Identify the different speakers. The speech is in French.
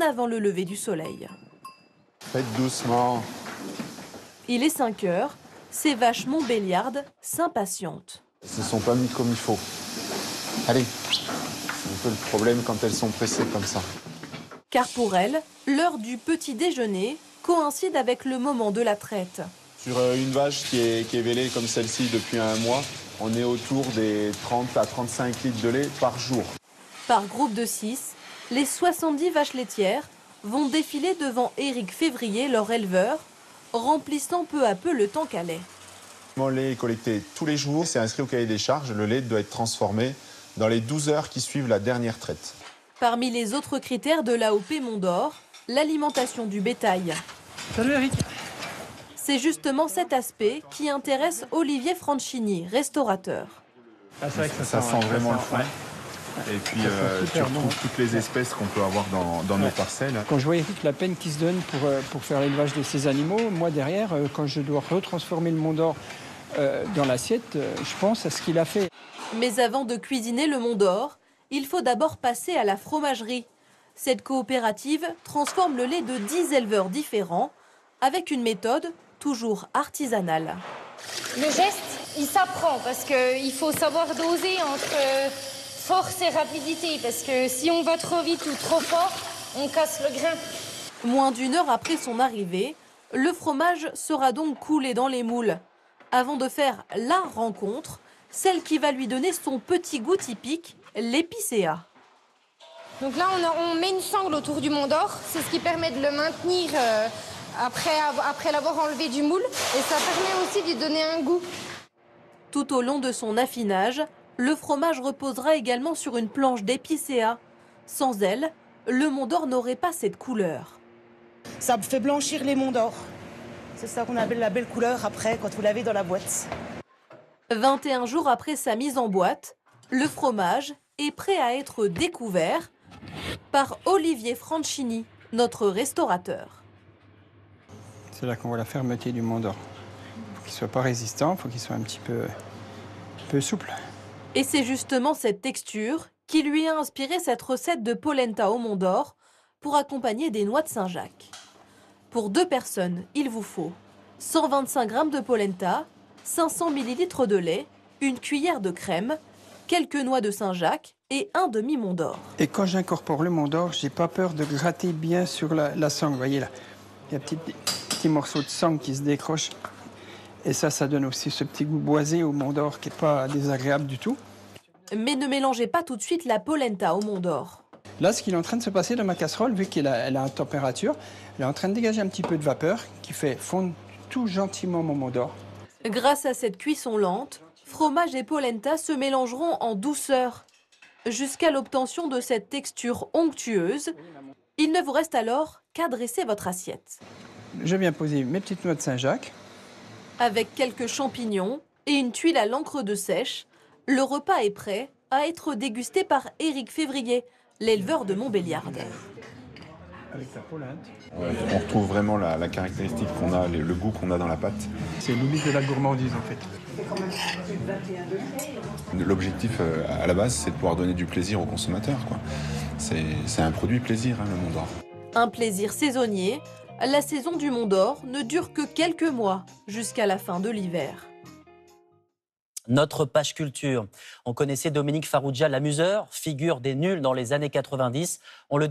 Speaker 1: avant le lever du soleil.
Speaker 2: Faites doucement.
Speaker 1: Il est 5 heures, ces vaches montbéliardes s'impatientent.
Speaker 2: Elles ne sont pas mises comme il faut. Allez, c'est un peu le problème quand elles sont pressées comme ça.
Speaker 1: Car pour elles, l'heure du petit déjeuner coïncide avec le moment de la traite.
Speaker 2: Sur une vache qui est vélée comme celle-ci depuis un mois, on est autour des 30 à 35 litres de lait par jour.
Speaker 1: Par groupe de 6, les 70 vaches laitières vont défiler devant Éric Février, leur éleveur, remplissant peu à peu le tank à lait.
Speaker 2: Le lait est collecté tous les jours, c'est inscrit au cahier des charges. Le lait doit être transformé dans les 12 heures qui suivent la dernière traite.
Speaker 1: Parmi les autres critères de l'AOP Mont d'Or, l'alimentation du bétail.
Speaker 3: Salut Eric.
Speaker 1: C'est justement cet aspect qui intéresse Olivier Franchini, restaurateur.
Speaker 3: Ah, c'est vrai que
Speaker 2: Ça sent vraiment le foin.
Speaker 3: Ouais.
Speaker 2: Et puis tu
Speaker 3: super
Speaker 2: retrouves
Speaker 3: bon.
Speaker 2: toutes les espèces qu'on peut avoir dans nos parcelles.
Speaker 3: Quand je vois Eric la peine qu'il se donne pour faire l'élevage de ces animaux, moi derrière, quand je dois retransformer le Mont d'Or dans l'assiette, je pense à ce qu'il a fait.
Speaker 1: Mais avant de cuisiner le Mont d'Or, il faut d'abord passer à la fromagerie. Cette coopérative transforme le lait de 10 éleveurs différents avec une méthode toujours artisanale.
Speaker 4: Le geste, il s'apprend parce qu'il faut savoir doser entre force et rapidité. Parce que si on va trop vite ou trop fort, on casse le grain.
Speaker 1: Moins d'une heure après son arrivée, le fromage sera donc coulé dans les moules. Avant de faire la rencontre, celle qui va lui donner son petit goût typique, l'épicéa.
Speaker 4: Donc là, on met une sangle autour du Mont d'Or. C'est ce qui permet de le maintenir après l'avoir enlevé du moule. Et ça permet aussi de lui donner un goût.
Speaker 1: Tout au long de son affinage, le fromage reposera également sur une planche d'épicéa. Sans elle, le Mont d'Or n'aurait pas cette couleur.
Speaker 5: Ça fait blanchir les monts d'or. C'est ça qu'on appelle la belle couleur après, quand vous l'avez dans la boîte.
Speaker 1: 21 jours après sa mise en boîte, le fromage est prêt à être découvert par Olivier Franchini, notre restaurateur.
Speaker 3: C'est là qu'on voit la fermeté du Mont d'Or. Il faut qu'il ne soit pas résistant, il faut qu'il soit un petit peu souple.
Speaker 1: Et c'est justement cette texture qui lui a inspiré cette recette de polenta au Mont d'Or pour accompagner des noix de Saint-Jacques. Pour 2 personnes, il vous faut 125 g de polenta, 500 ml de lait, une cuillère de crème, quelques noix de Saint-Jacques et un demi-Mont d'Or.
Speaker 3: Et quand j'incorpore le Mont d'Or, j'ai pas peur de gratter bien sur la sangle. Vous voyez là, il y a petits morceaux de sangle qui se décrochent. Et ça donne aussi ce petit goût boisé au Mont d'Or qui n'est pas désagréable du tout.
Speaker 1: Mais ne mélangez pas tout de suite la polenta au Mont d'Or.
Speaker 3: Là, ce qu'il est en train de se passer dans ma casserole, vu qu'elle a une température, elle est en train de dégager un petit peu de vapeur qui fait fondre tout gentiment mon Mont d'Or.
Speaker 1: Grâce à cette cuisson lente, fromage et polenta se mélangeront en douceur jusqu'à l'obtention de cette texture onctueuse. Il ne vous reste alors qu'à dresser votre assiette.
Speaker 3: Je viens poser mes petites noix de Saint-Jacques.
Speaker 1: Avec quelques champignons et une tuile à l'encre de sèche, le repas est prêt à être dégusté par Éric Février, l'éleveur de Montbéliarde.
Speaker 3: Avec la polenta.
Speaker 2: On retrouve vraiment la caractéristique qu'on a, le goût qu'on a dans la pâte.
Speaker 3: C'est limite de la gourmandise en fait.
Speaker 2: L'objectif à la base, c'est de pouvoir donner du plaisir aux consommateurs, quoi. C'est un produit plaisir, hein, le Mont d'Or.
Speaker 1: Un plaisir saisonnier, la saison du Mont d'Or ne dure que quelques mois jusqu'à la fin de l'hiver.
Speaker 6: Notre page culture. On connaissait Dominique Farrugia, l'amuseur, figure des nuls dans les années 90. On le